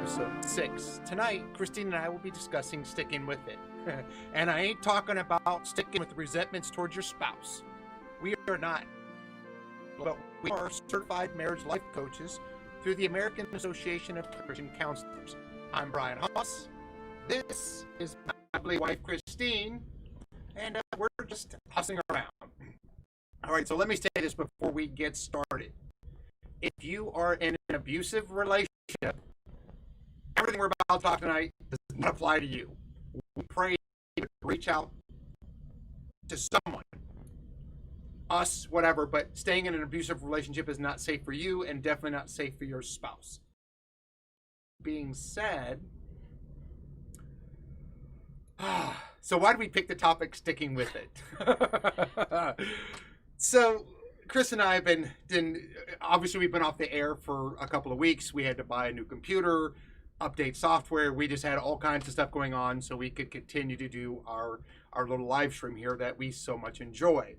Episode 6. Tonight, Christine and I will be discussing sticking with it. And I ain't talking about sticking with resentments towards your spouse. We are not. But we are certified marriage life coaches through the American Association of Christian Counselors. I'm Bryan Hoss. This is my lovely wife, Christine. And we're just hussing around. All right, so let me say this before we get started. If you are in an abusive relationship, everything we're about to talk tonight does not apply to you. We pray to reach out to someone, us, whatever, but staying in an abusive relationship is not safe for you and definitely not safe for your spouse. Being said, so why did we pick the topic sticking with it? So Chris and I have been, obviously we've been off the air for a couple of weeks. We had to buy a new computer, update software. We just had all kinds of stuff going on so we could continue to do our little live stream here that we so much enjoy.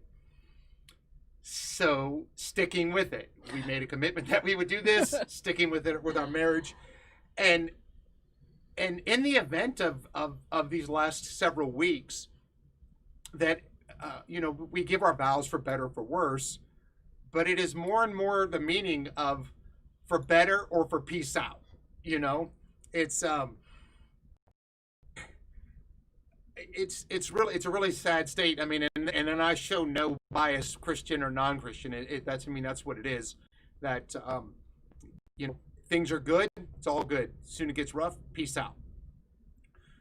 So sticking with it. We made a commitment that we would do this, sticking with it with our marriage. And in the event of these last several weeks that, we give our vows for better or for worse, but it is more and more the meaning of for better or for peace out. It's a really sad state. I mean, and I show no bias, Christian or non-Christian. That's what it is. That things are good. It's all good. Soon it gets rough. Peace out.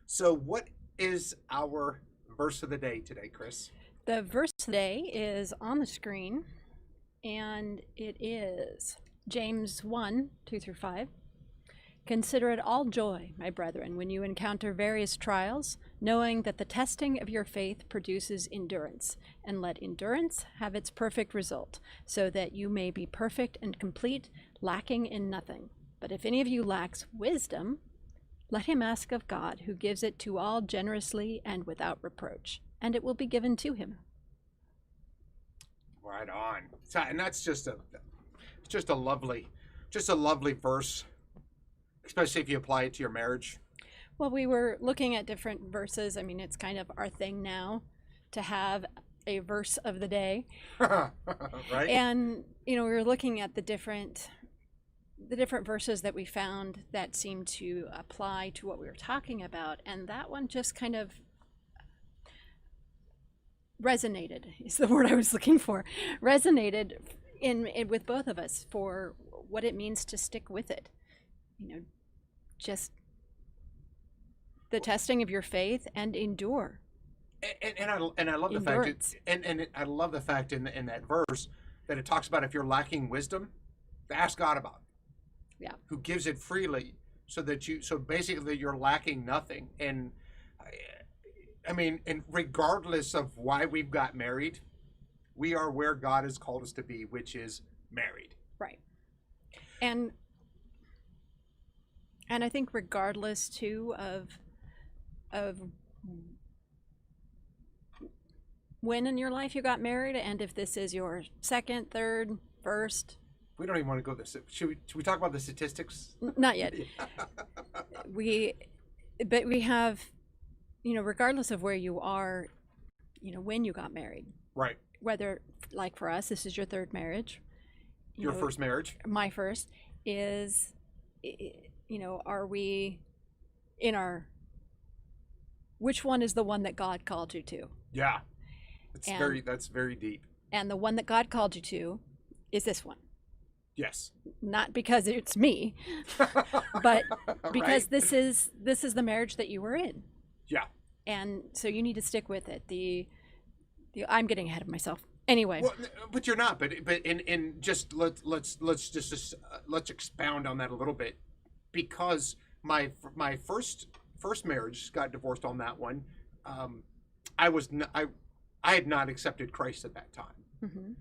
So, what is our verse of the day today, Chris? The verse today is on the screen, and it is James 1:2-5. Consider it all joy, my brethren, when you encounter various trials, knowing that the testing of your faith produces endurance, and let endurance have its perfect result, so that you may be perfect and complete, lacking in nothing. But if any of you lacks wisdom, let him ask of God, who gives it to all generously and without reproach, and it will be given to him. Right on. And that's just a lovely verse, especially if you apply it to your marriage. Well, we were looking at different verses. I mean, it's kind of our thing now to have a verse of the day. Right? And, we were looking at the different verses that we found that seemed to apply to what we were talking about, and that one just kind of resonated is the word I was looking for. Resonated in with both of us for what it means to stick with it. Just the testing of your faith and endure. And I love the Endurance. fact I love the fact in that verse that it talks about if you're lacking wisdom, ask God about it. Yeah. Who gives it freely, so basically you're lacking nothing. And I mean, and regardless of why we've got married, we are where God has called us to be, which is married. Right. And I think regardless too of when in your life you got married, and if this is your second, third, first. We don't even want to go this. Should we talk about the statistics? Not yet. But we have, regardless of where you are, when you got married. Right. Whether, like for us, this is your third marriage. Your first marriage? My first is, are we in our, which one is the one that God called you to? Yeah. That's very deep. And the one that God called you to is this one. Yes. Not because it's me, but because Right? this is the marriage that you were in. Yeah. And so you need to stick with it. I'm getting ahead of myself. Anyway. Well, but you're not. But in just let's expound on that a little bit, because my first marriage got divorced on that one. I had not accepted Christ at that time, Mm-hmm.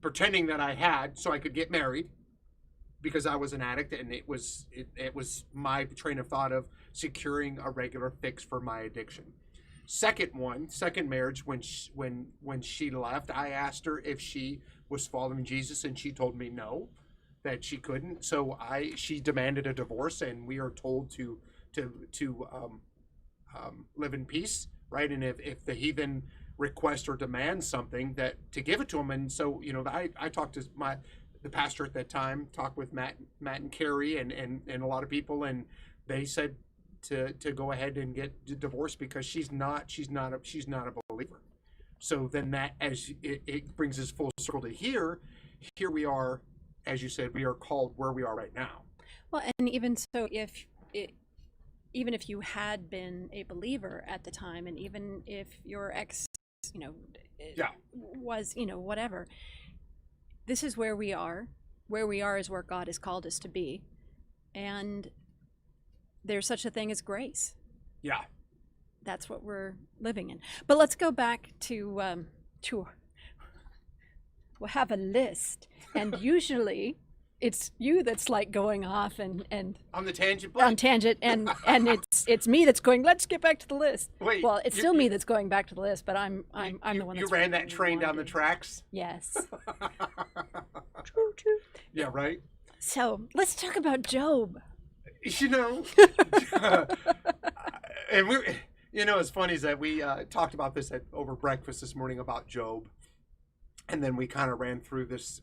pretending that I had so I could get married, because I was an addict, and it was my train of thought of securing a regular fix for my addiction. Second marriage, when she left, I asked her if she was following Jesus, and she told me no, that she couldn't. So she demanded a divorce, and we are told to live in peace, right? And if the heathen request or demand something, that to give it to them. And so I talked to the pastor at that time, talked with Matt and Carrie and a lot of people, and they said to go ahead and get divorced because she's not a believer. So then that, as it brings us full circle to here we are, as you said, we are called where we are right now. Well, and even so, even if you had been a believer at the time, and even if your ex, was, whatever, this is where we are. Where we are is where God has called us to be. And there's such a thing as grace. Yeah. That's what we're living in. But let's go back to we'll have a list, and usually it's you that's like going off and On the tangent. on tangent, and it's me that's going, let's get back to the list. Wait, well, it's still me that's going back to the list, but I'm the one You that's ran that train down the tracks? Yes. True. Yeah, right? So let's talk about Job. And it's funny is that we talked about this over breakfast this morning about Job, and then we kind of ran through this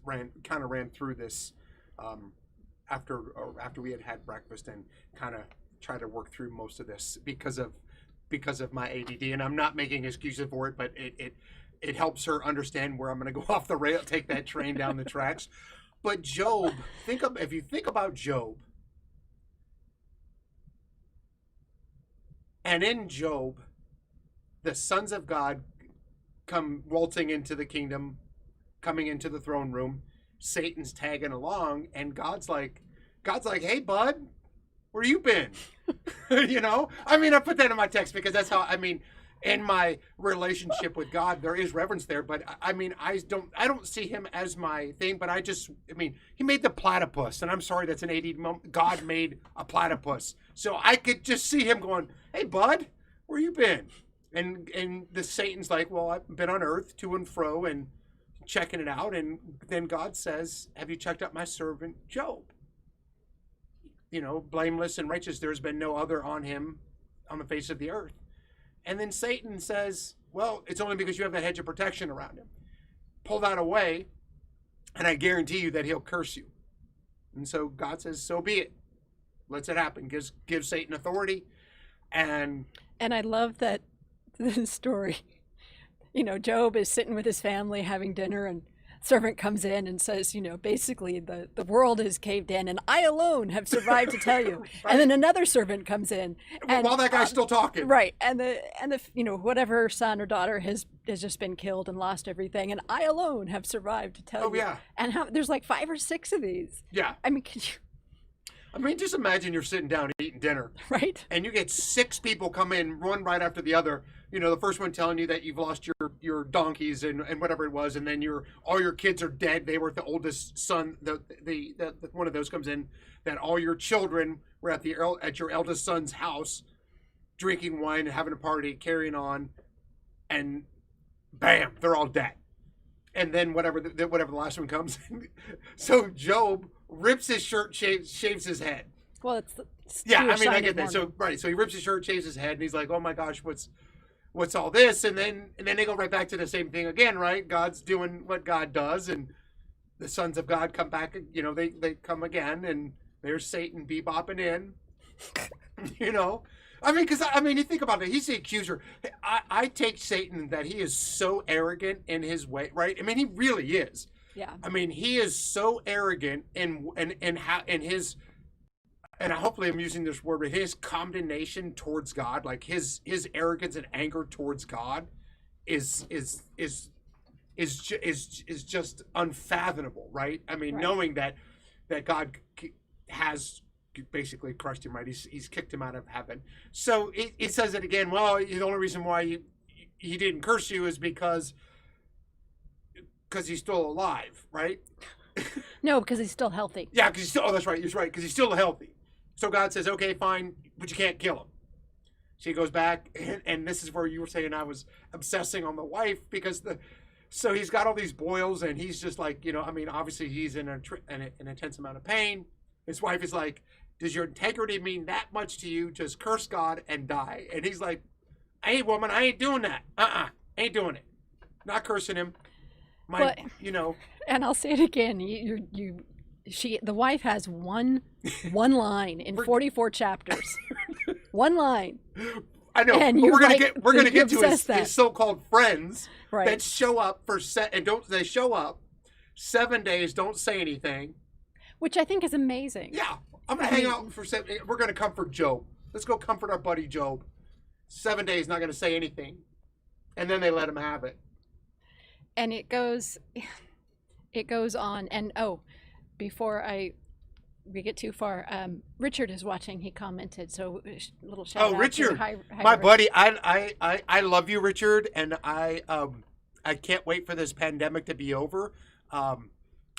after we had breakfast, and kind of try to work through most of this because of my ADD, and I'm not making excuses for it, but it helps her understand where I'm going to go off the rail, take that train down the tracks. But Job, if you think about Job, and in Job, the sons of God come waltzing into the kingdom, coming into the throne room. Satan's tagging along, and God's like, hey, bud, where you been? I mean, I put that in my text because that's how, in my relationship with God, there is reverence there, but I don't see him as my thing, but he made the platypus, and I'm sorry, that's an AD moment. God made a platypus. So I could just see him going, hey, bud, where you been? And the Satan's like, well, I've been on earth to and fro and checking it out. And then God says, have you checked out my servant Job? Blameless and righteous. There's been no other on him on the face of the earth. And then Satan says, well, it's only because you have a hedge of protection around him. Pull that away, and I guarantee you that he'll curse you. And so God says, so be it. Lets it happen. Gives Satan authority. And I love that this story. Job is sitting with his family having dinner, and servant comes in and says, basically the world is caved in and I alone have survived to tell you. Right. And then another servant comes in. And, while that guy's still talking. Right. And the whatever son or daughter has just been killed and lost everything. And I alone have survived to tell you. Oh, yeah. And there's like 5 or 6 of these. Yeah. I mean, just imagine you're sitting down eating dinner. Right. And you get 6 people come in, one right after the other. The first one telling you that you've lost your donkeys and whatever it was, and then all your kids are dead. They were the oldest son. The one of those comes in that all your children were at your eldest son's house, drinking wine and having a party, carrying on, and bam, they're all dead. And then whatever the last one comes, so Job rips his shirt, shaves his head. Well, I get that. So he rips his shirt, shaves his head, and he's like, "Oh my gosh, what's all this?" And then they go right back to the same thing again, right? God's doing what God does, and the sons of God come back. They come again, and there's Satan bebopping in. You think about it. He's the accuser. I take Satan that he is so arrogant in his way, right? He really is. Yeah. He is so arrogant in his. And hopefully I'm using this word, but his condemnation towards God, like his arrogance and anger towards God, is just unfathomable, right? Right. Knowing that God has basically crushed him, right? He's kicked him out of heaven. So it says it again. Well, the only reason why he didn't curse you is because he's still alive, right? No, because he's still healthy. Yeah, because he's still. Oh, that's right. He's right, because he's still healthy. So God says, okay, fine, but you can't kill him. She goes back, and this is where you were saying I was obsessing on the wife, because so he's got all these boils, and he's just like, obviously he's in an intense amount of pain. His wife is like, does your integrity mean that much to you? Just curse God and die. And he's like, hey, woman, I ain't doing that. Ain't doing it. Not cursing him. And I'll say it again. The wife has one line in 44 chapters. One line. I know. And we're gonna get to his so-called friends, right, that show up they show up 7 days, don't say anything, which I think is amazing. Yeah, I'm gonna hang out for 7. We're gonna comfort Job. Let's go comfort our buddy Job. 7 days, not gonna say anything, and then they let him have it. And it goes on, and before we get too far, Richard is watching. He commented, so a little shout out. Oh, Richard, hi, my Richard. buddy. I love you, Richard, and I can't wait for this pandemic to be over.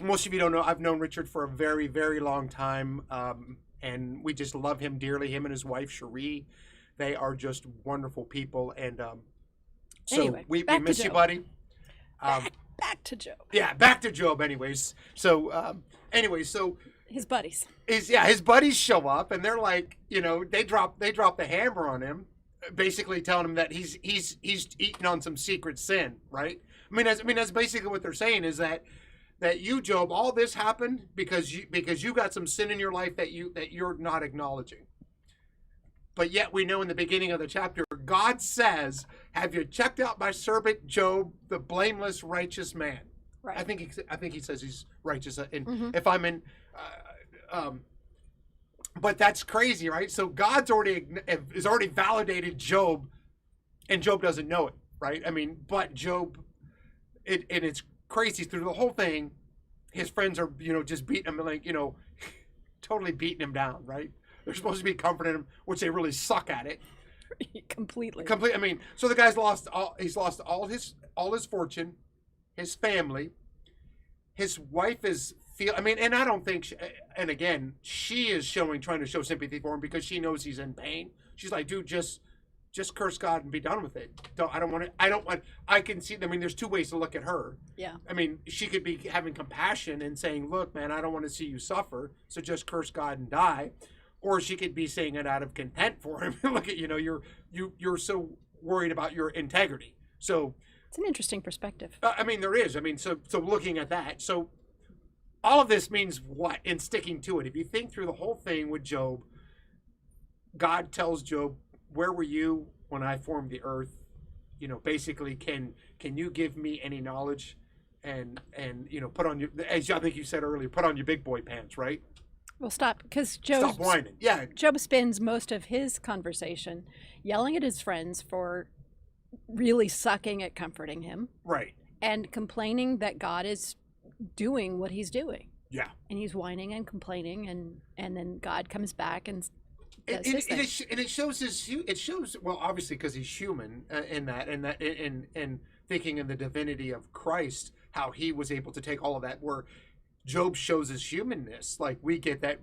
Most of you don't know, I've known Richard for a very, very long time, and we just love him dearly. Him and his wife, Cherie, they are just wonderful people, and so anyway, we miss you, buddy. Back to Job. Yeah, back to Job. Anyways, so his buddies. His buddies show up, and they're like, they drop the hammer on him, basically telling him that he's eating on some secret sin, right? That's basically what they're saying, is that you, Job, all this happened because you got some sin in your life that you're not acknowledging. But yet we know in the beginning of the chapter, God says, have you checked out my servant Job, the blameless, righteous man? Right. I think he says he's righteous. And if I'm in, but that's crazy, right? So God's already validated Job, and Job doesn't know it, right? But Job, and it's crazy through the whole thing. His friends are, just beating him, like, totally beating him down, right? They're supposed to be comforting him, which they really suck at it. Completely. So the guy's lost all his fortune, his family. His wife is and I don't think, and again, she is trying to show sympathy for him because she knows he's in pain. She's like, dude, just curse God and be done with it. I can see, there's 2 ways to look at her. Yeah. She could be having compassion and saying, look, man, I don't want to see you suffer, so just curse God and die. or she could be saying it out of contempt for him. Look at, you're so worried about your integrity. So it's an interesting perspective. I mean, there is. I mean, so looking at that, so all of this means what in sticking to it? If you think through the whole thing with Job, God tells Job, "Where were you when I formed the earth?" Basically, can you give me any knowledge? And put on your, as I think you said earlier, put on your big boy pants, right? Well, stop, because Stop whining. Yeah. Job spends most of his conversation yelling at his friends for really sucking at comforting him. Right. And complaining that God is doing what he's doing. Yeah. And he's whining and complaining, and then God comes back and does his thing. It shows well, obviously, because he's human and thinking in the divinity of Christ, how he was able to take all of that, where Job shows his humanness. Like, we get that,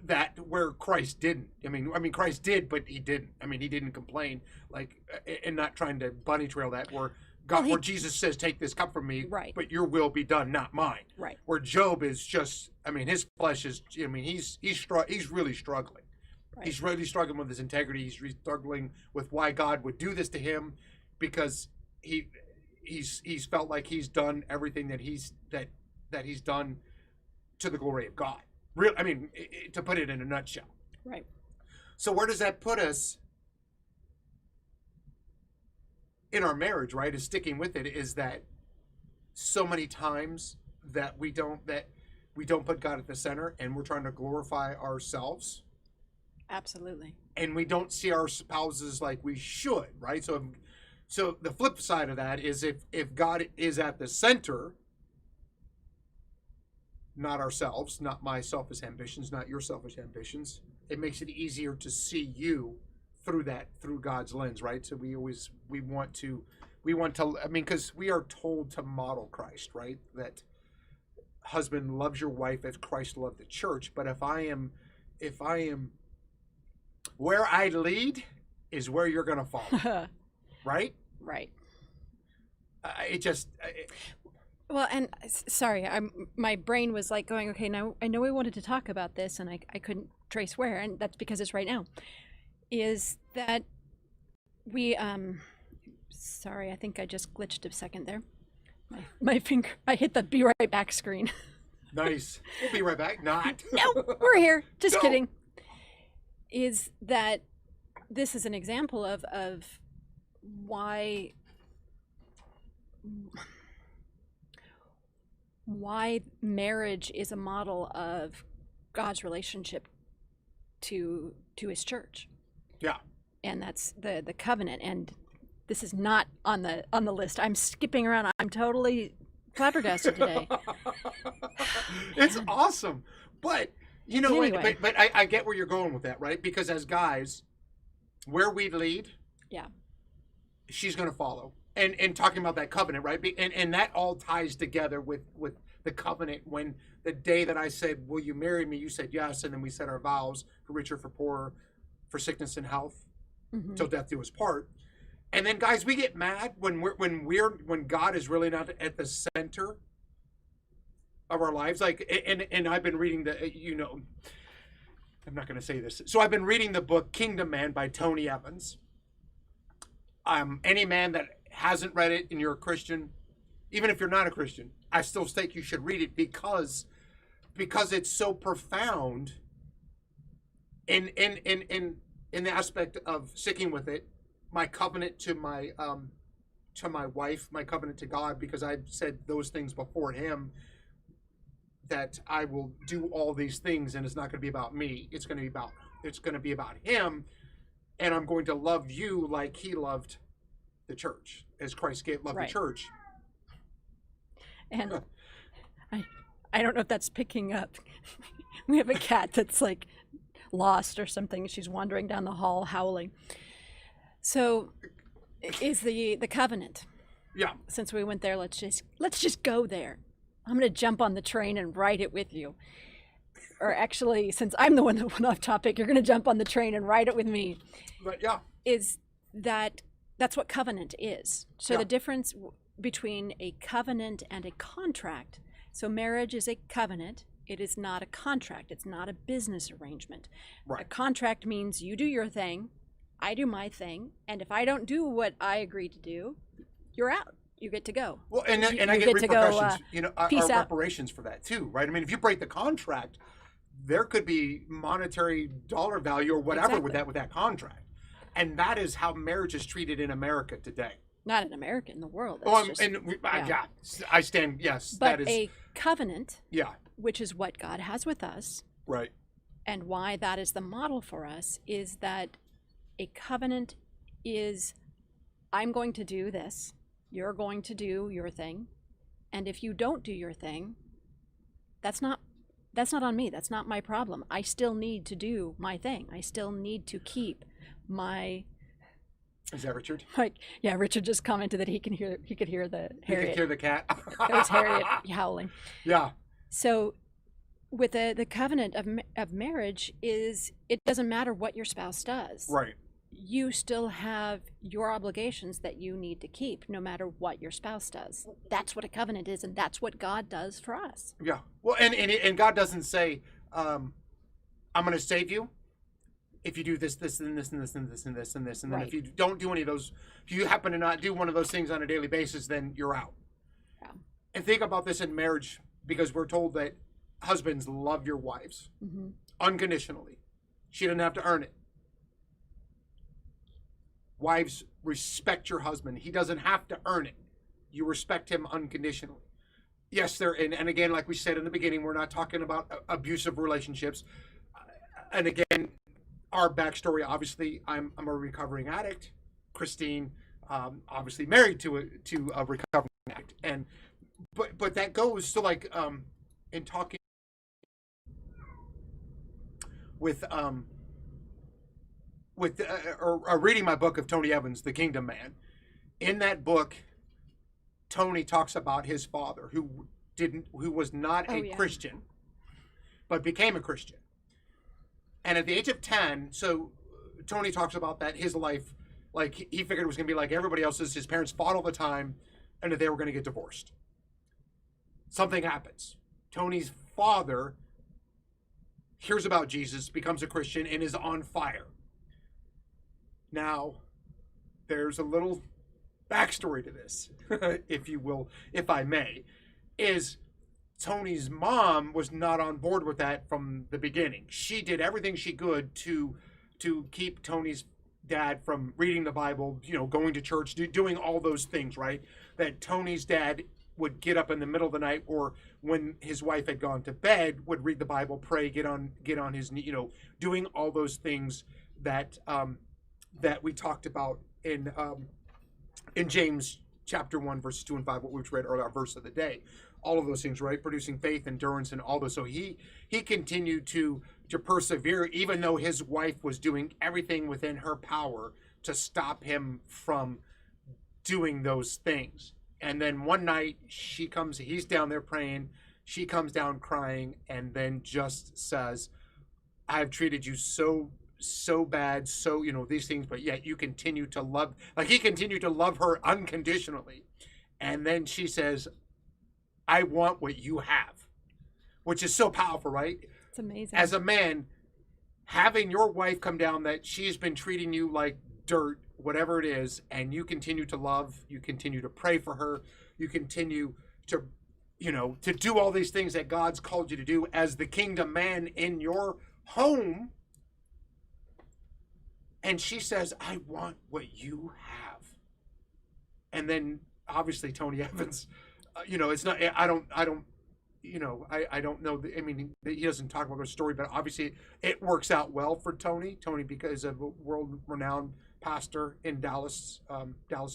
that where Christ didn't. I mean, Christ did, but he didn't. I mean, he didn't complain, like, and not trying to bunny trail that, where God, where Jesus says, "Take this cup from me, right, but your will be done, not mine." Right. Where Job is just, I mean, his flesh is, I mean, he's really struggling. Right. He's really struggling with his integrity. He's struggling with why God would do this to him, because he's felt like he's done everything that he's done to the glory of God. Real, I mean, to put it in a nutshell. Right. So where does that put us in our marriage? Right, is sticking with it, is that so many times that we don't put God at the center, and we're trying to glorify ourselves. Absolutely. And we don't see our spouses like we should, right? So the flip side of that is, if God is at the center, not ourselves, not my selfish ambitions, not your selfish ambitions, it makes it easier to see you through God's lens, right? So we want to, I mean, because we are told to model Christ, right? That husband loves your wife as Christ loved the church. But if I am where I lead is where you're going to follow. Right? Right. Well, and sorry, my brain was like going, okay, now I know we wanted to talk about this, and I couldn't trace where, and that's because it's right now, is that we, sorry, I think I just glitched a second there. My finger, I hit the be right back screen. Nice. We'll be right back. Not. No, we're here. Just No. kidding. Is that this is an example of why marriage is a model of God's relationship to his church. Yeah. And that's the covenant. And this is not on the list. I'm skipping around. I'm totally flabbergasted today. It's awesome. But you know, anyway. but I get where you're going with that, right? Because as guys, where we lead, she's going to follow. And talking about that covenant, right? And that all ties together with the covenant. When the day that I said, "Will you marry me?" you said yes, and then we said our vows: for richer, for poorer, for sickness and health, till death do us part. And then, guys, we get mad when God is really not at the center of our lives. Like, and I've been reading I'm not going to say this. So I've been reading the book Kingdom Man by Tony Evans. Any man that hasn't read it and you're a Christian, even if you're not a Christian, I still think you should read it, because it's so profound in the aspect of sticking with it. My covenant to my wife, my covenant to God, because I've said those things before him, that I will do all these things, and it's not going to be about me. It's going to be about him, and I'm going to love you like he loved the church, as Christ loved the church. And I don't know if that's picking up. We have a cat that's like lost or something. She's wandering down the hall howling. So is the covenant. Yeah. Since we went there, let's just go there. I'm going to jump on the train and ride it with you. Or actually, since I'm the one that went off topic, you're going to jump on the train and ride it with me. But yeah. That's what covenant is. So the difference between a covenant and a contract. So marriage is a covenant. It is not a contract. It's not a business arrangement. Right. A contract means you do your thing, I do my thing, and if I don't do what I agreed to do, you're out. You get to go. Well, and I you get get to go, repercussions, peace our out. reparations for that too, right? I mean, if you break the contract, there could be monetary dollar value or whatever Exactly. with that contract, and that is how marriage is treated in America today. Not in America, in the world. Oh, That's yeah, I stand. Yes, but that is a covenant, yeah, which is what God has with us, right. and why that is the model for us, is that a covenant is, I'm going to do this, you're going to do your thing, and if you don't do your thing, that's not on me. That's not my problem. I still need to do my thing. I still need to keep my. Is that Richard? Like, yeah, Richard just commented that he could hear the You Harriet. can hear the cat. That was Harriet howling. Yeah. So with the covenant of marriage is, it doesn't matter what your spouse does. Right. You still have your obligations that you need to keep no matter what your spouse does. That's what a covenant is, and that's what God does for us. Yeah. Well, and God doesn't say, I'm going to save you if you do this, this, and this, and this, and this, and this, and this, and then Right. if you don't do any of those, if you happen to not do one of those things on a daily basis, then you're out. Yeah. And think about this in marriage, because we're told that husbands love your wives Mm-hmm. unconditionally. She doesn't have to earn it. Wives, respect your husband. He doesn't have to earn it. You respect him unconditionally. Yes, and again, like we said in the beginning, we're not talking about abusive relationships. And again, our backstory, obviously, I'm a recovering addict. Christine, obviously married to a recovering addict, and but that goes to like in talking with reading my book of Tony Evans, The Kingdom Man. In that book, Tony talks about his father who was not a Christian, but became a Christian. And at the age of 10, so Tony talks about that his life, like he figured it was going to be like everybody else's. His parents fought all the time, and that they were going to get divorced. Something happens. Tony's father hears about Jesus, becomes a Christian, and is on fire. Now, there's a little backstory to this, if you will, if I may, is Tony's mom was not on board with that from the beginning. She did everything she could to keep Tony's dad from reading the Bible, going to church, doing all those things, right? That Tony's dad would get up in the middle of the night, or when his wife had gone to bed, would read the Bible, pray, get on his knee, doing all those things that that we talked about in James chapter 1, verses 2 and 5, what we've read earlier, our verse of the day. All of those things, right? Producing faith, endurance, and all those. So he continued to persevere, even though his wife was doing everything within her power to stop him from doing those things. And then one night he's down there praying, she comes down crying, and then just says, I've treated you so bad, so these things, but yet you continue to love, like he continued to love her unconditionally. And then she says, I want what you have, which is so powerful, right? It's amazing. As a man, having your wife come down that she's been treating you like dirt, whatever it is, and you continue to love, you continue to pray for her, you continue to do all these things that God's called you to do as the kingdom man in your home. And she says, I want what you have. And then obviously Tony Evans, it's not, I don't know. I mean, he doesn't talk about the story, but obviously it works out well for Tony, because of a world-renowned pastor in Dallas,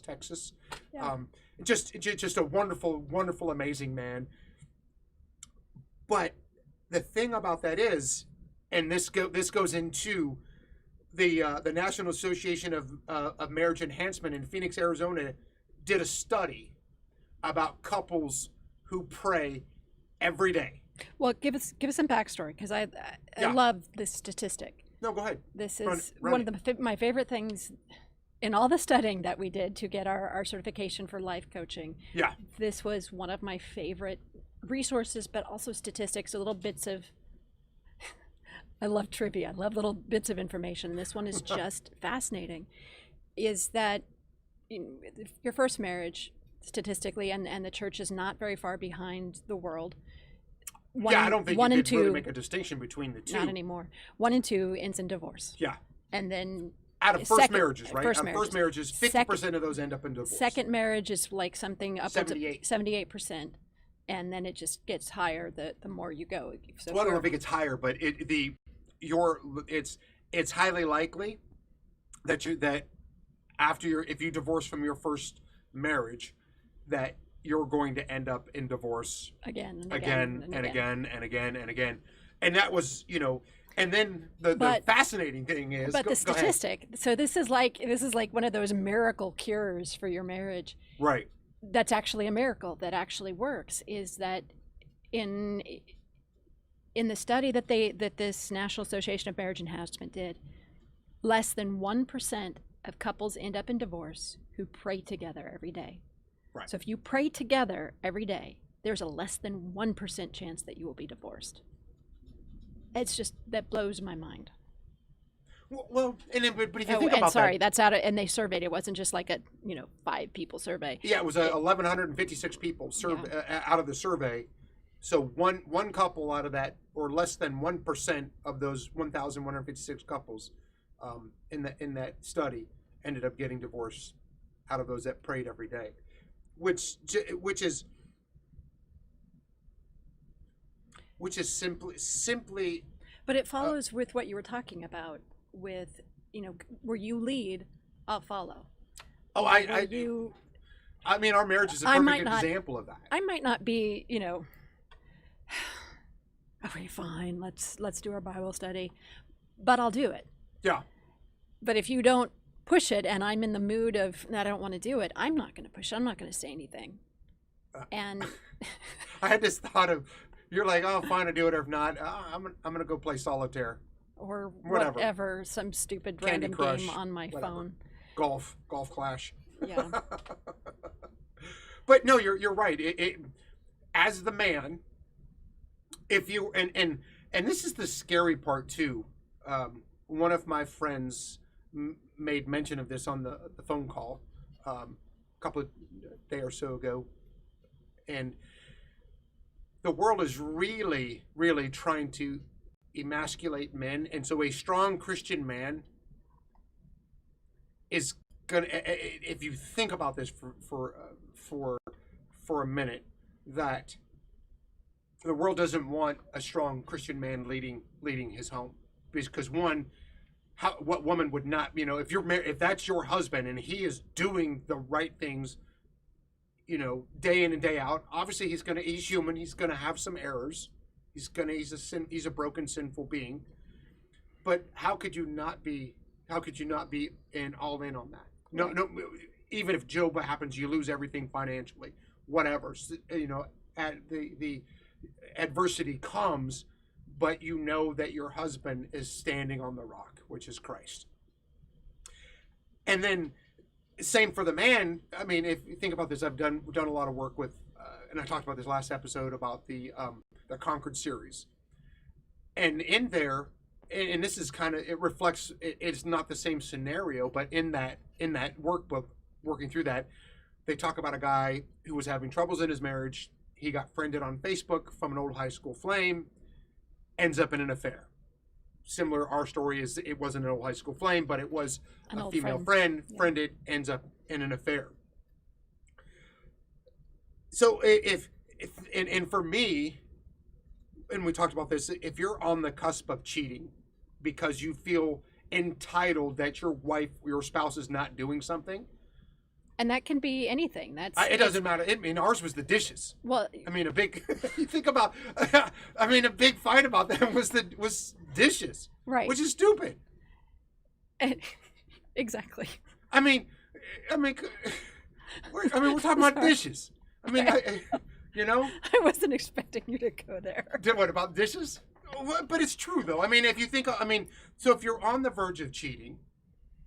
Texas. Yeah. Just a wonderful, wonderful, amazing man. But the thing about that is, and this goes into the National Association of Marriage Enhancement in Phoenix, Arizona, did a study about couples who pray every day. Well, give us some backstory, because I love this statistic. No, go ahead. This is Run one of my favorite things in all the studying that we did to get our certification for life coaching. Yeah. This was one of my favorite resources, but also statistics, little bits of. I love trivia. I love little bits of information. This one is just fascinating. Is that your first marriage, statistically, and the church is not very far behind the world. I don't think you could really make a distinction between the two. Not anymore. 1 and 2 ends in divorce. Yeah. And then out of first marriages, right? First marriages, 50% of those end up in divorce. Second marriage is like something up 78%, and then it just gets higher the more you go. So well, I don't know if it gets higher, but it's highly likely that if you divorce from your first marriage, that you're going to end up in divorce again and again. And that was, and then the fascinating thing is, but the statistic. So this is like one of those miracle cures for your marriage. Right. That's actually a miracle that actually works. Is that in the study that this National Association of Marriage Enhancement did, less than 1% of couples end up in divorce who pray together every day. Right. So if you pray together every day, there's a less than 1% chance that you will be divorced. It's just, that blows my mind. Well, but if you think about that, that's out of, and they surveyed. It wasn't just like a 5 people survey. Yeah, it was 1,156 people out of the survey. So one couple out of that, or less than 1% of those 1,156 couples, in that study, ended up getting divorced out of those that prayed every day, which is simply. But it follows with what you were talking about, with where you lead, I'll follow. Oh, I mean, our marriage is a perfect example of that. I might not be, okay, fine, let's do our Bible study, but I'll do it. Yeah. But if you don't push it, and I'm in the mood of I don't want to do it, I'm not going to push it. I'm not going to say anything. And I had this thought of, you're like, oh, fine, I do it, or if not, I'm going to go play solitaire. Or whatever, some stupid Candy random Crush, game on my phone. Golf Clash. Yeah. But no, you're right. It as the man, if you and this is the scary part too. One of my friends made mention of this on the phone call a couple of day or so ago, and the world is really, really trying to emasculate men, and so a strong Christian man is gonna. If you think about this for a minute, that the world doesn't want a strong Christian man leading his home, because one, what woman would not? If you're married, if that's your husband and he is doing the right things, day in and day out, obviously he's human. He's gonna have some errors. He's a broken, sinful being. But how could you not be all in on that? No, even if Job happens, you lose everything financially, whatever. At the adversity comes, but you know that your husband is standing on the rock, which is Christ. And then same for the man. I mean, if you think about this, I've done a lot of work with, and I talked about this last episode about the Conquered series, and in there, and this is kind of, it reflects, it's not the same scenario, but in that workbook, working through that, they talk about a guy who was having troubles in his marriage. He got friended on Facebook from an old high school flame, ends up in an affair. Similar, our story is, it wasn't an old high school flame, but it was a female friend, friended, ends up in an affair. So if for me, and we talked about this, if you're on the cusp of cheating because you feel entitled that your spouse is not doing something, and that can be anything. It doesn't matter. Ours was the dishes. Well, you think about, a big fight about them was dishes, right? Which is stupid. Exactly. We're talking about dishes. I wasn't expecting you to go there. What about dishes? But it's true though. If you think, so if you're on the verge of cheating,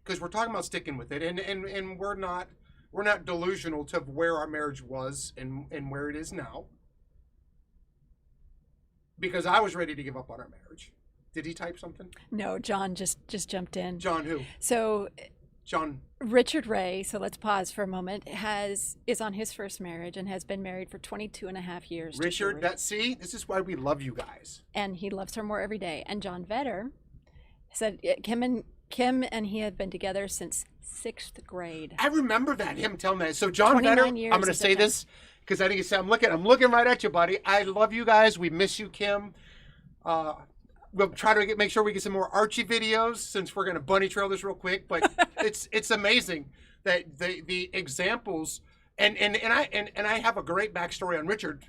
because we're talking about sticking with it, and we're not delusional to where our marriage was and where it is now. because I was ready to give up on our marriage. Did he type something? No, John just jumped in. John who? So John. Richard Ray, so let's pause for a moment, is on his first marriage and has been married for 22 and a half years. Richard, this is why we love you guys. And he loves her more every day. And John Vetter said Kim and he have been together since 6th grade. I remember that, him telling that. So John Vetter, I'm going to say this because I think I'm looking right at you, buddy. I love you guys. We miss you, Kim. We'll try to make sure we get some more Archie videos since we're going to bunny trail this real quick. But it's amazing that the examples and I have a great backstory on Richard,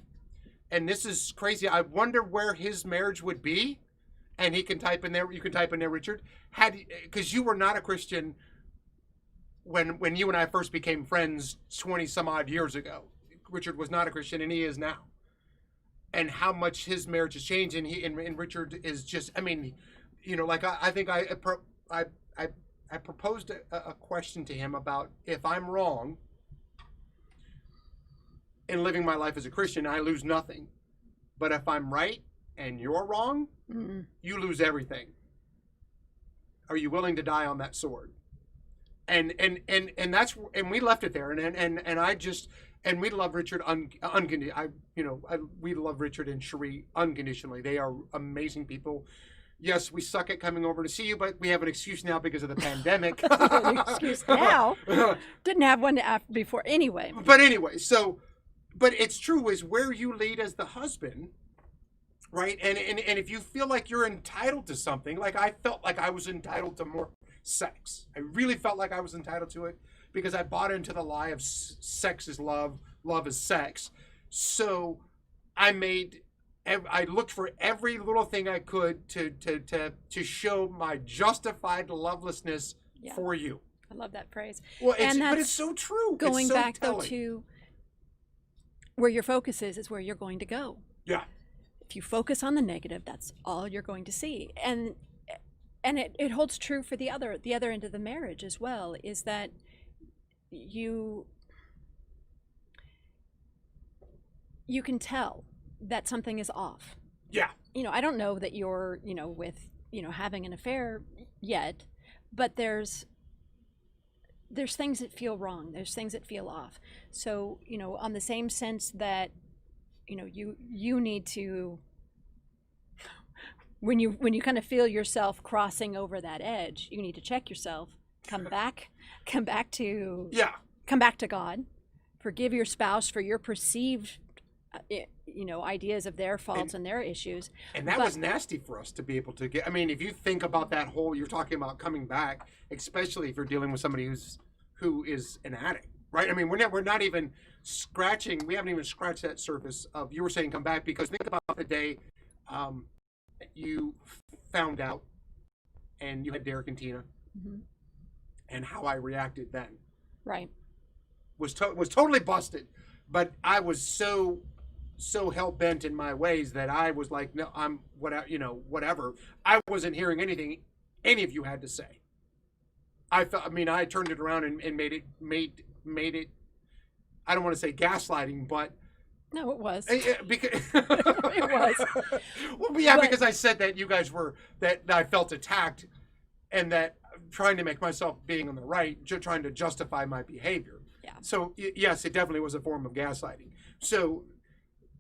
and this is crazy. I wonder where his marriage would be, and he can type in there. You can type in there, Richard, because you were not a Christian when you and I first became friends 20 some odd years ago. Richard was not a Christian, and he is now. And how much his marriage has changed, and Richard is just, I mean, like I think I proposed a question to him about if I'm wrong in living my life as a Christian, I lose nothing. But if I'm right and you're wrong, you lose everything. Are you willing to die on that sword? And we left it there, and we love Richard unconditionally. We love Richard and Cherie unconditionally. They are amazing people. Yes, we suck at coming over to see you, but we have an excuse now because of the pandemic. An excuse now. Didn't have one before anyway. But it's true, is where you lead as the husband, right? And if you feel like you're entitled to something, like I felt like I was entitled to more sex. I really felt like I was entitled to it because I bought into the lie of sex is love, love is sex. So I looked for every little thing I could to show my justified lovelessness for you. I love that phrase. Well, but it's so true. Going so back telling. though to where your focus is where you're going to go. Yeah. If you focus on the negative, that's all you're going to see. And it holds true for the other end of the marriage as well, is that you can tell that something is off. Yeah. I don't know that you're, with, having an affair yet, but there's things that feel wrong. There's things that feel off. So, on the same sense that, you need to, when you kind of feel yourself crossing over that edge, you need to check yourself, come back to God, forgive your spouse for your perceived ideas of their faults and their issues. And that was nasty for us to be able to get. I mean, if you think about that whole, you're talking about coming back, especially if you're dealing with somebody who is an addict, right? I mean, we're not even scratching. We haven't even scratched that surface of, you were saying come back, because think about the day you found out and you had Derek and Tina, and how I reacted then. Right. Was totally busted, but I was so hell bent in my ways that I was like, no, I'm whatever. I wasn't hearing anything any of you had to say. I turned it around and made it. I don't want to say gaslighting, but no, it was. Because it was. Well, yeah, because I said that you guys were that I felt attacked, and that trying to make myself being on the right, trying to justify my behavior. Yeah. So yes, it definitely was a form of gaslighting. So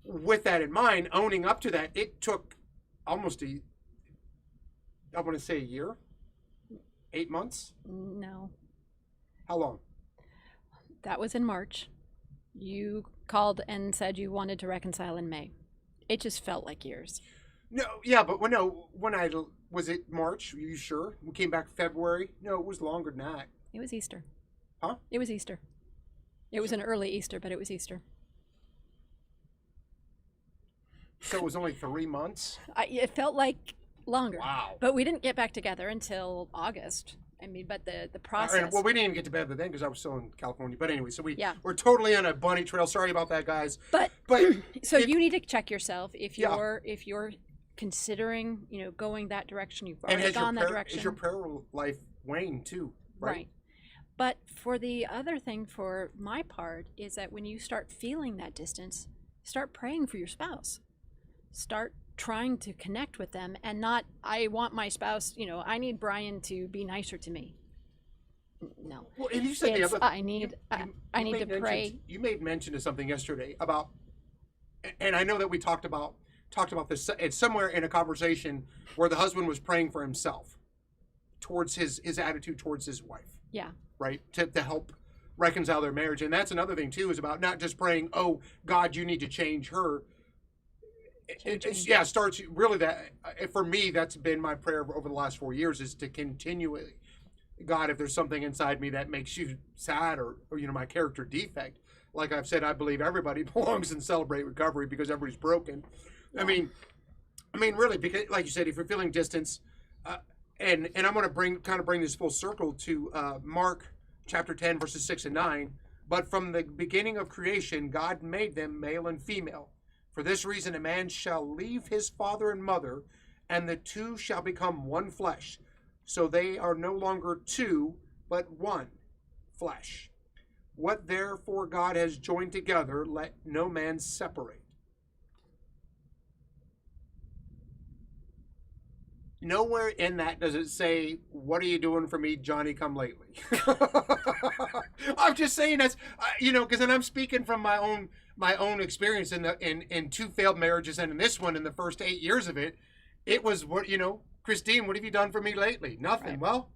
with that in mind, owning up to that, it took almost I want to say a year, 8 months. No. How long? That was in March. You called and said you wanted to reconcile in May. It just felt like years. No, yeah, but was it March? Are you sure? We came back February? No, it was longer than that. It was Easter. Huh? It was Easter. It was an early Easter, but it was Easter. So it was only 3 months? It felt like longer. Wow. But we didn't get back together until August. But the process. Well, we didn't even get to bed then because I was still in California. But anyway, so we're totally on a bunny trail. Sorry about that, guys. But so you need to check yourself if you're considering, going that direction. You've already gone that direction. Is your prayer life waned too? Right. But for the other thing, for my part, is that when you start feeling that distance, start praying for your spouse. Start trying to connect with them, and not, I want my spouse, I need Bryan to be nicer to me. No. Well, and you said the other. I need to pray. You made mention of something yesterday about, and I know that we talked about this. It's somewhere in a conversation where the husband was praying for himself, towards his attitude towards his wife. Yeah. Right. To help reconcile their marriage, and that's another thing too, is about not just praying, oh God, you need to change her. Starts really, that for me, that's been my prayer over the last 4 years, is to continually, God, if there's something inside me that makes you sad, or my character defect, like I've said, I believe everybody belongs in Celebrate Recovery, because everybody's broken. Yeah. I mean, really, because like you said, if you're feeling distance, and I'm going to bring this full circle to Mark chapter 10, verses 6 and 9. But from the beginning of creation, God made them male and female. For this reason, a man shall leave his father and mother, and the two shall become one flesh. So they are no longer two, but one flesh. What therefore God has joined together, let no man separate. Nowhere in that does it say, what are you doing for me, Johnny come lately? I'm just saying that's, because then I'm speaking from my own experience in two failed marriages, and in this one, in the first 8 years of it, it was, Christine, what have you done for me lately? Nothing. Right. Well,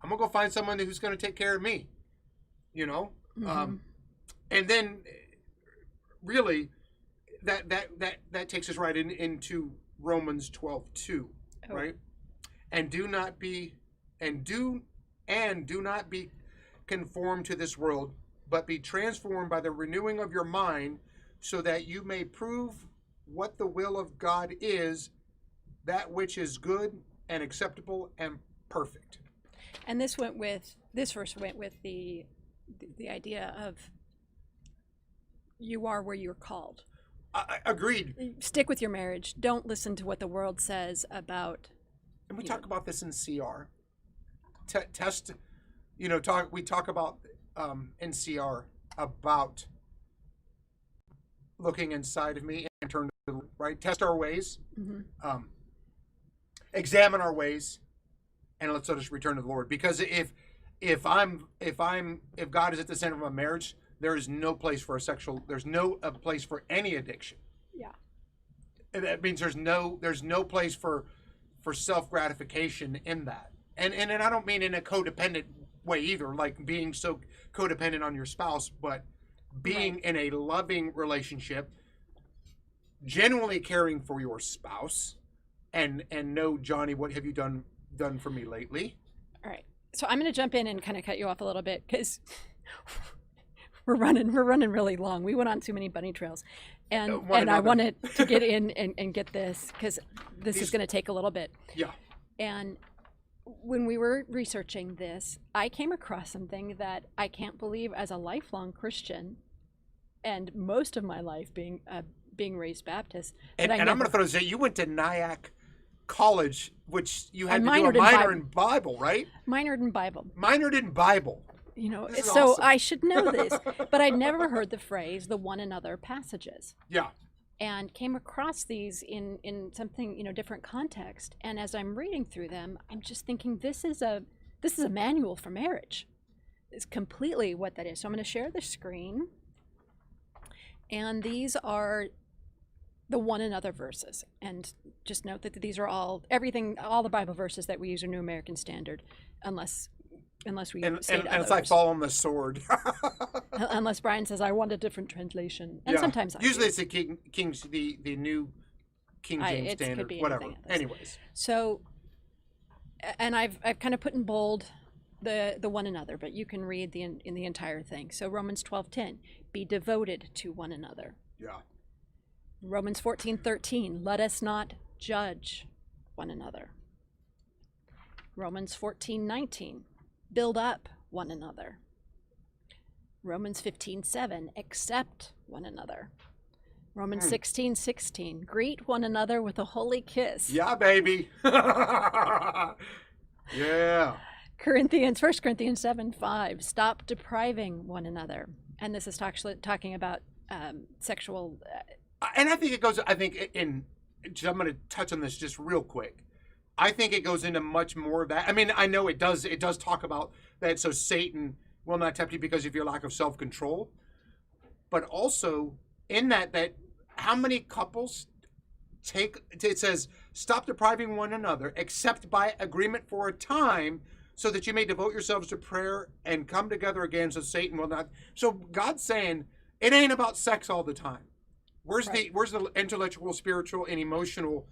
I'm going to go find someone who's going to take care of me, Mm-hmm. And then really that takes us right into Romans 12:2. Oh. Right? And do not be conformed to this world, but be transformed by the renewing of your mind, so that you may prove what the will of God is, that which is good and acceptable and perfect. And this verse went with the idea of, you are where you're called. Agreed. Stick with your marriage. Don't listen to what the world says about. And we talk about this in CR. We talk about in CR about looking inside of me and turn to the Lord, right. Test our ways, mm-hmm. Examine our ways, and let's let us return to the Lord. Because if God is at the center of my marriage, there is no place for there's no place for any addiction. Yeah. And that means there's no place for self-gratification in that. And I don't mean in a codependent way either, like being so codependent on your spouse, but being in a loving relationship, genuinely caring for your spouse, and no, Johnny, what have you done for me lately? All right. So I'm going to jump in and kind of cut you off a little bit, because we're running really long. We went on too many bunny trails, and I wanted to get in and get this, because this is going to take a little bit. Yeah. And when we were researching this, I came across something that I can't believe, as a lifelong Christian, and most of my life being raised Baptist. And I'm going to throw this out. You went to Nyack College, which you had to do a minor in Bible, right? Minored in Bible. Minored in Bible. So awesome. I should know this, but I'd never heard the phrase "the one another" passages. Yeah. And came across these in something, different context. And as I'm reading through them, I'm just thinking, this is a manual for marriage. It's completely what that is. So I'm going to share the screen. And these are the one another verses. And just note that these are all the Bible verses that we use are New American Standard, unless we state others. And it's like following the sword. Unless Bryan says, I want a different translation. And sometimes usually it's the New King James Standard, whatever. Anyways. So, and I've kind of put in bold the one another, but you can read in the entire thing. So Romans 12:10, be devoted to one another. Yeah. Romans 14:13, let us not judge one another. Romans 14:19, build up one another. Romans 15:7, accept one another. Romans 16:16, greet one another with a holy kiss. Yeah, baby. Yeah. 1 Corinthians 7:5, stop depriving one another. And this is actually talking about sexual. And I think it goes. I think I'm going to touch on this just real quick. I think it goes into much more of that. I mean, I know it does. It does talk about that. So Satan will not tempt you because of your lack of self-control. But also in that how many couples it says, stop depriving one another except by agreement for a time so that you may devote yourselves to prayer and come together again so Satan will not. So God's saying it ain't about sex all the time. Where's the intellectual, spiritual, and emotional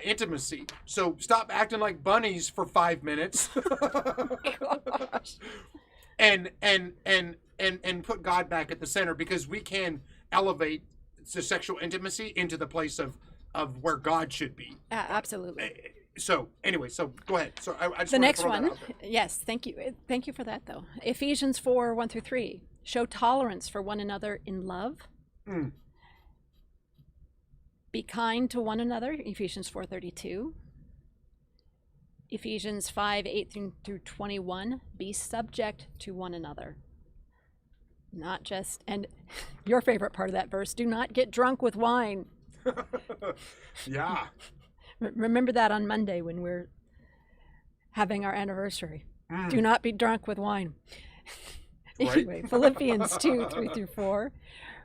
intimacy? So stop acting like bunnies for 5 minutes. Gosh. and put God back at the center, because we can elevate the sexual intimacy into the place of where God should be. Absolutely. So anyway, so go ahead. So I just the want next to throw one. that out there. Yes, thank you for that though. Ephesians 4:1-3. Show tolerance for one another in love. Be kind to one another. Ephesians 4:32. Ephesians 5:8-21. Be subject to one another. Not just, and your favorite part of that verse, do not get drunk with wine. Yeah. Remember that on Monday when we're having our anniversary. Do not be drunk with wine. Anyway, Philippians 2:3-4.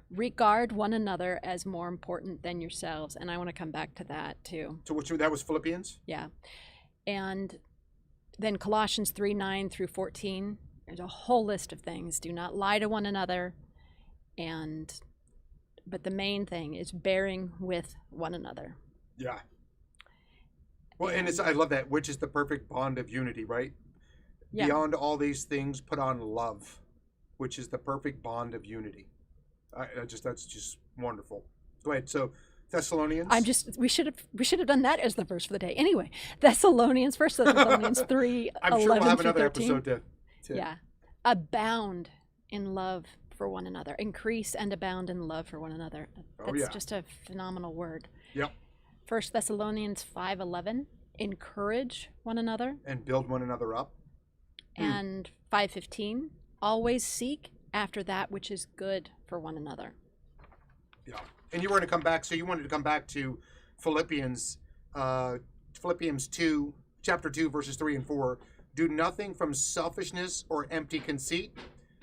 Regard one another as more important than yourselves. And I want to come back to that too. So that was Philippians? Yeah. And then Colossians 3:9-14. There's a whole list of things. Do not lie to one another. But the main thing is bearing with one another. Yeah. Well, and I love that, which is the perfect bond of unity, right? Yeah. Beyond all these things, put on love, which is the perfect bond of unity. That's just wonderful. Go ahead. So Thessalonians. We should have done that as the verse for the day. Anyway, Thessalonians, 1 Thessalonians 3. I'm sure we'll have another episode to. Yeah. Abound in love for one another. Increase and abound in love for one another. That's just a phenomenal word. Yep. 1 Thessalonians 5:11. Encourage one another. And build one another up. And 5:15. Always seek after that which is good for one another. Yeah. And you were going to come back, so you wanted to come back to Philippians 2, chapter 2, verses 3 and 4. Do nothing from selfishness or empty conceit,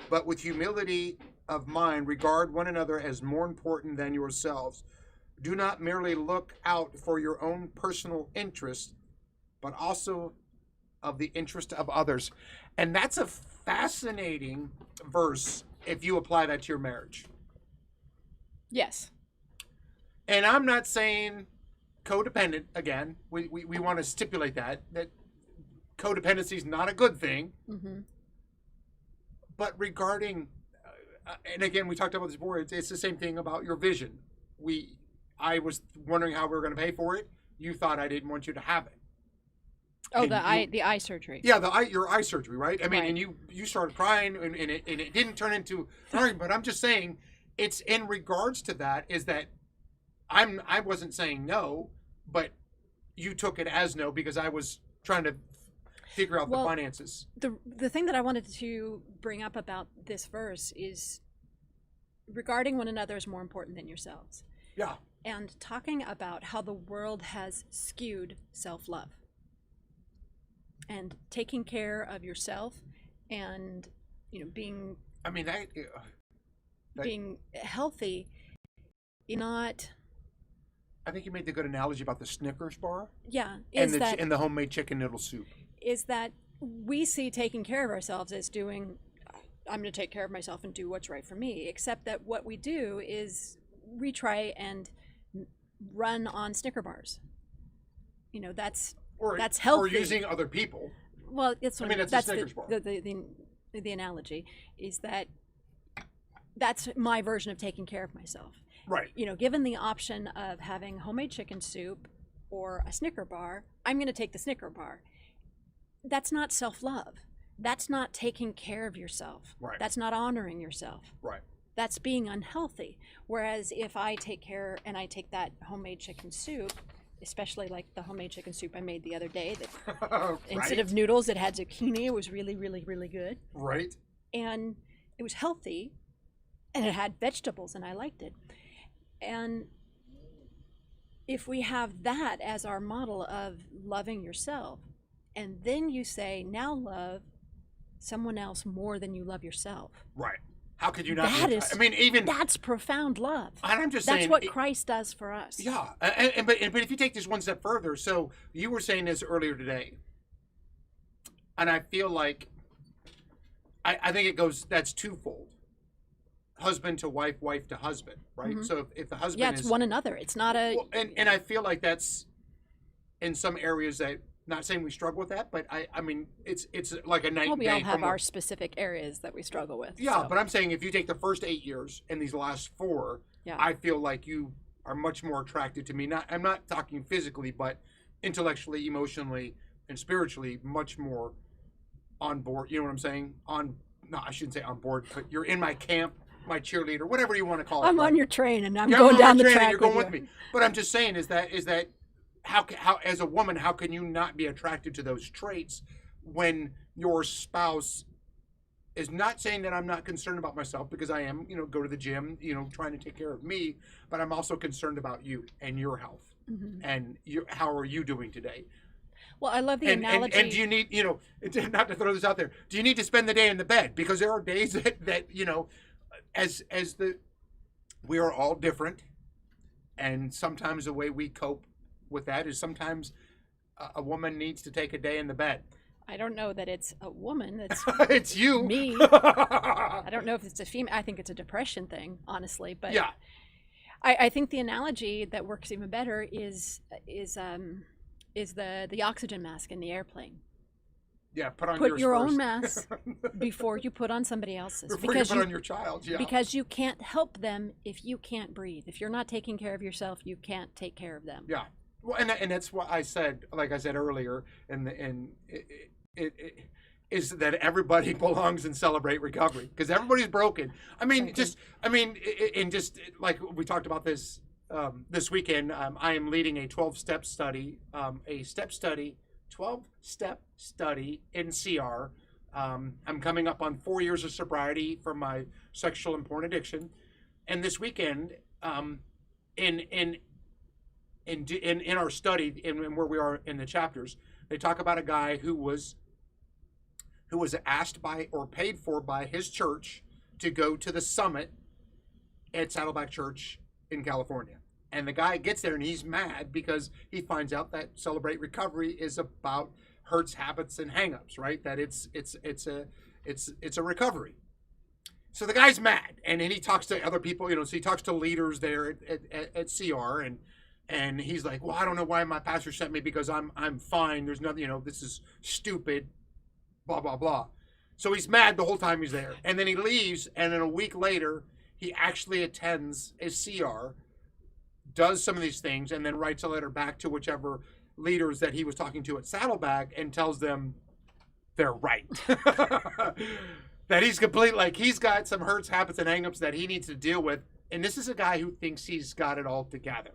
but with humility of mind, regard one another as more important than yourselves. Do not merely look out for your own personal interest, but also of the interest of others. And that's a fascinating verse if you apply that to your marriage. Yes. And I'm not saying codependent, again. We want to stipulate that codependency is not a good thing. Mm-hmm. But regarding, and again, we talked about this before, it's the same thing about your vision. I was wondering how we were going to pay for it. You thought I didn't want you to have it. Oh, the eye surgery. Yeah, your eye surgery, right? I mean, right. And you started crying, and it didn't turn into an argument. But I'm just saying, it's in regards to that. Is that I wasn't saying no, but you took it as no because I was trying to figure out the finances. The thing that I wanted to bring up about this verse is regarding one another is more important than yourselves. Yeah. And talking about how the world has skewed self-love. And taking care of yourself and, being... I mean, being healthy, not... I think you made the good analogy about the Snickers bar. Yeah. And the homemade chicken noodle soup. Is that we see taking care of ourselves as doing, I'm going to take care of myself and do what's right for me, except that what we do is we try and run on Snicker bars. That's healthy. Or using other people. Well, that's a Snickers bar. The analogy is that's my version of taking care of myself. Right. Given the option of having homemade chicken soup or a Snicker bar, I'm going to take the Snicker bar. That's not self-love. That's not taking care of yourself. Right. That's not honoring yourself. Right. That's being unhealthy. Whereas if I take care and I take that homemade chicken soup, especially like the homemade chicken soup I made the other day, that right. Instead of noodles, it had zucchini. It was really, really, really good. Right. And it was healthy, and it had vegetables, and I liked it. And if we have that as our model of loving yourself, and then you say, now love someone else more than you love yourself. Right. How could you not? I mean, even that's profound love. And I'm just saying that's what it, Christ does for us. Yeah, but if you take this one step further, so you were saying this earlier today, and I feel like I think it goes, that's twofold. Husband to wife, wife to husband, right? Mm-hmm. So if the husband it's one another. It's not a... Well, and I feel like that's in some areas that, not saying we struggle with that, but I mean, it's like a night and day. We all have our specific areas that we struggle with. Yeah, so. But I'm saying if you take the first 8 years and these last 4, I feel like you are much more attracted to me. I'm not talking physically, but intellectually, emotionally, and spiritually, much more on board. You know what I'm saying? No, I shouldn't say on board, but you're in my camp, my cheerleader, whatever you want to call it. I'm on your train, and I'm going down the track. You're going with me. But I'm just saying is that how as a woman, how can you not be attracted to those traits when your spouse is not saying that I'm not concerned about myself, because I am, go to the gym, trying to take care of me, but I'm also concerned about you and your health. Mm-hmm. And how are you doing today? Well, I love the analogy. And do you need, not to throw this out there, do you need to spend the day in the bed? Because there are days that we are all different, and sometimes the way we cope with that is sometimes a woman needs to take a day in the bed. I don't know that it's a woman. It's it's you. Me. I don't know if it's a female. I think it's a depression thing, honestly. But yeah, I think the analogy that works even better is the oxygen mask in the airplane. Yeah, put your own mask before you put on somebody else's. Before you put on your child's, yeah. Because you can't help them if you can't breathe. If you're not taking care of yourself, you can't take care of them. Yeah. Well, and that's what I said, like I said earlier, and it is that everybody belongs in Celebrate Recovery, because everybody's broken. I mean, just like we talked about this this weekend, I am leading a 12-step study, 12-step study in CR. I'm coming up on 4 years of sobriety from my sexual and porn addiction, and this weekend, in our study, in where we are in the chapters, they talk about a guy who was asked by or paid for by his church to go to the summit at Saddleback Church in California. And the guy gets there and he's mad because he finds out that Celebrate Recovery is about hurts, habits, and hangups, right? That it's a recovery. So the guy's mad, and then he talks to other people, so he talks to leaders there at CR, and he's like, well, I don't know why my pastor sent me, because I'm fine. There's nothing, this is stupid, blah, blah, blah. So he's mad the whole time he's there. And then he leaves, and then a week later, he actually attends a CR, does some of these things, and then writes a letter back to whichever leaders that he was talking to at Saddleback and tells them they're right. That he's complete, like he's got some hurts, habits, and hangups that he needs to deal with. And this is a guy who thinks he's got it all together.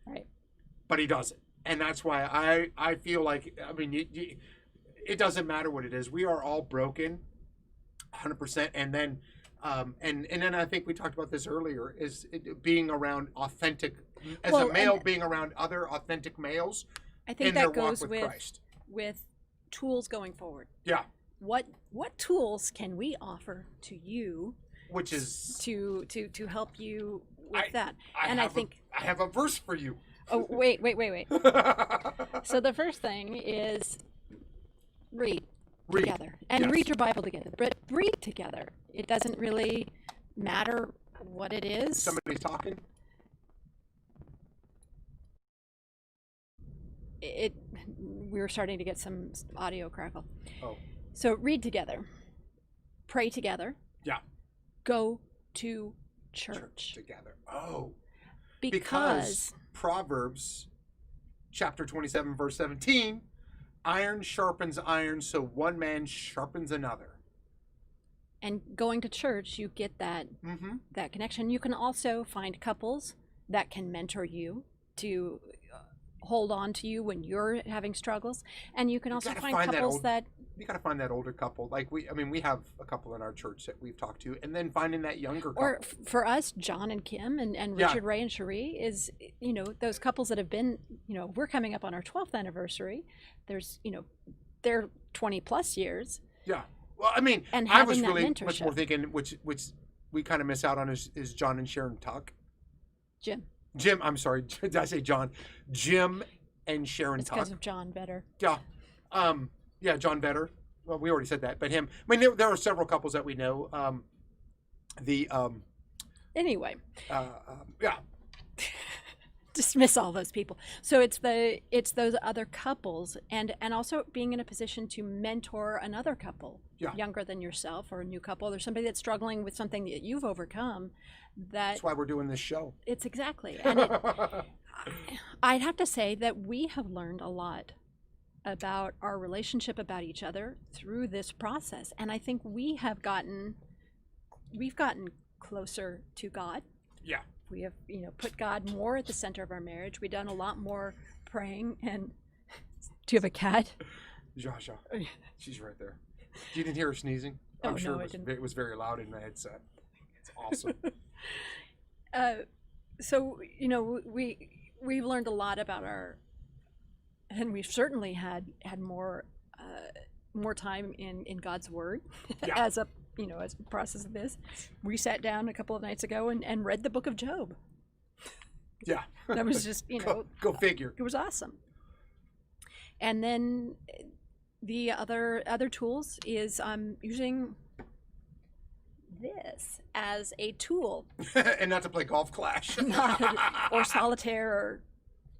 Right. But he doesn't. And that's why I feel like, I mean, it doesn't matter what it is. We are all broken, 100%. And then, and then I think we talked about this earlier, is being around authentic, as a male, being around other authentic males. I think that goes with tools going forward. Yeah. What tools can we offer to you, which is to help you with that? I have a verse for you. Oh, wait. So the first thing is read together, and read your Bible together. But read together. It doesn't really matter what it is. Somebody's talking. We were starting to get some audio crackle. Oh. So read together, pray together. Yeah. Go to church together. Oh. Because Proverbs chapter 27 verse 17, iron sharpens iron, so one man sharpens another. And going to church, you get that that connection. You can also find couples that can mentor you to hold on to you when you're having struggles. And you can also gotta find find that couples old- that You got to find that older couple. Like we have a couple in our church that we've talked to, and then finding that younger couple. or for us, John and Kim and Yeah. Richard, Ray and Cherie is, those couples that have been, we're coming up on our 12th anniversary. There's, they're 20 plus years. Yeah. Well, I mean, And I was having that really much mentorship. more thinking, which we kind of miss out on is John and Sharon Tuck. Jim, I'm sorry. Did I say John? Jim and Sharon it's Tuck. because of John better. Yeah. Yeah, John Vetter. Well, we already said that, but him. I mean, there are several couples that we know. Anyway, yeah. dismiss all those people. So it's those other couples, and also being in a position to mentor another couple, Yeah. younger than yourself, or a new couple, or somebody that's struggling with something that you've overcome. That's why we're doing this show. It's exactly. And I'd have to say that we have learned a lot about our relationship, about each other through this process. And I think we've gotten closer to God. Yeah. We have, put God more at the center of our marriage. We've done a lot more praying. And do you have a cat? Jasha. She's right there. You didn't hear her sneezing? Oh, I'm sure no, I it didn't. was very loud in the headset. It's awesome. So, we've learned a lot about and we've certainly had more time in God's Word. Yeah. as a process of this. We sat down a couple of nights ago and read the book of Job. Yeah. That was just, Go figure. it was awesome. And then the other tools is I'm using this as a tool, And not to play Golf Clash. or solitaire, or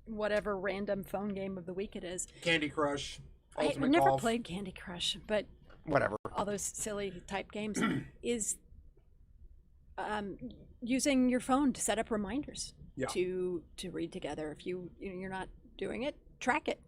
whatever random phone game of the week it is. Candy Crush. I've Ultimate never Golf. played Candy Crush, but Whatever. all those silly type games is using your phone to set up reminders Yeah. to read together. If you're not doing it, track it.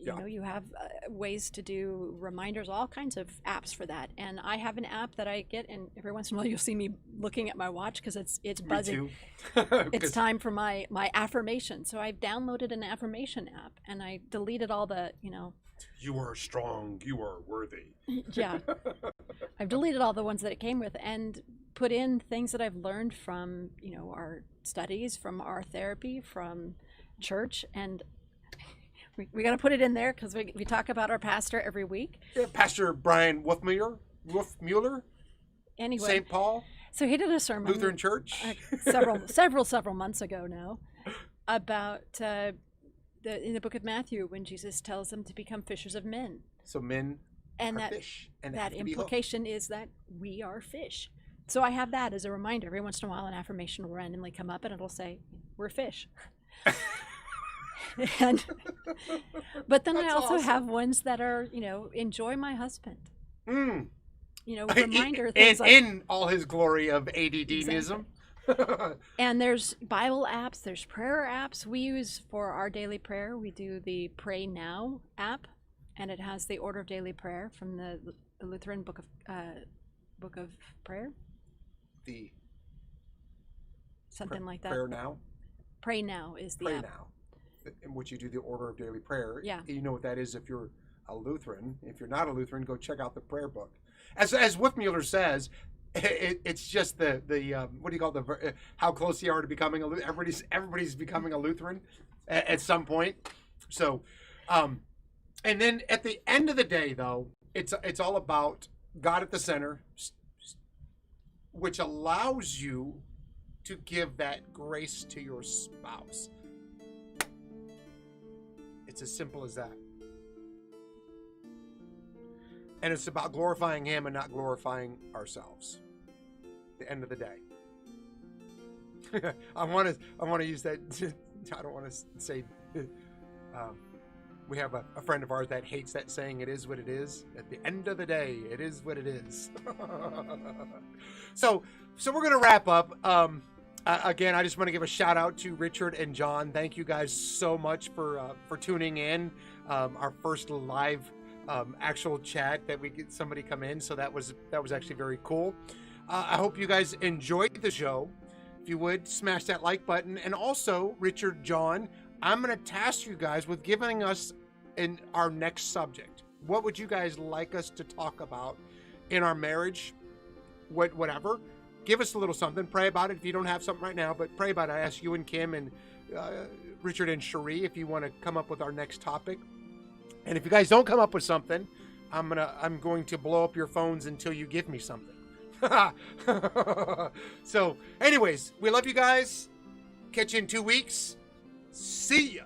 Yeah. You have ways to do reminders, all kinds of apps for that. And I have an app that I get, and every once in a while you'll see me looking at my watch because it's buzzing. Me too. It's time for my affirmation. So I've downloaded an affirmation app, and I deleted all the You are strong. You are worthy. yeah. I've deleted all the ones that it came with and put in things that I've learned from, our studies, from our therapy, from church. And we got to put it in there because we talk about our pastor every week. Yeah, Pastor Bryan Wolfmueller, Anyway, St. Paul, so he did a sermon Lutheran Church. several months ago now about in the book of Matthew when Jesus tells them to become fishers of men. So men And are that fish. And that have to be hooked. implication is that we are fish. So I have that as a reminder. Every once in a while, an affirmation will randomly come up, and it'll say, "We're fish." But then I That's also awesome. have ones that are, enjoy my husband. Mm. Reminder things like. In all his glory of ADD-nism. And there's Bible apps, there's prayer apps we use for our daily prayer. We do the Pray Now app, and it has the order of daily prayer from the Lutheran Book of Prayer, something like that. Prayer Now. Pray Now is the Pray app. Now. In which you do the order of daily prayer. Yeah. You know what that is if you're a Lutheran. If you're not a Lutheran, go check out the prayer book. As Wolfmueller says, it's just the what do you call how close you are to becoming a Lutheran. Everybody's becoming a Lutheran at some point. So, and then at the end of the day, though, it's all about God at the center, which allows you to give that grace to your spouse. It's as simple as that. And it's about glorifying him and not glorifying ourselves. At the end of the day. I want to use that. I don't want to say. We have a friend of ours that hates that saying. It is what it is. At the end of the day, it is what it is. So we're gonna wrap up. Again, I just want to give a shout out to Richard and John. Thank you guys so much for tuning in. Our first live actual chat that we get somebody come in, so that was actually very cool. I hope you guys enjoyed the show. If you would smash that like button, and also Richard, John, I'm going to task you guys with giving us our next subject. What would you guys like us to talk about in our marriage? Whatever. Give us a little something. Pray about it if you don't have something right now, but pray about it. I ask you and Kim and Richard and Cherie if you want to come up with our next topic. And if you guys don't come up with something, I'm going to blow up your phones until you give me something. So, anyways, we love you guys. Catch you in 2 weeks. See ya.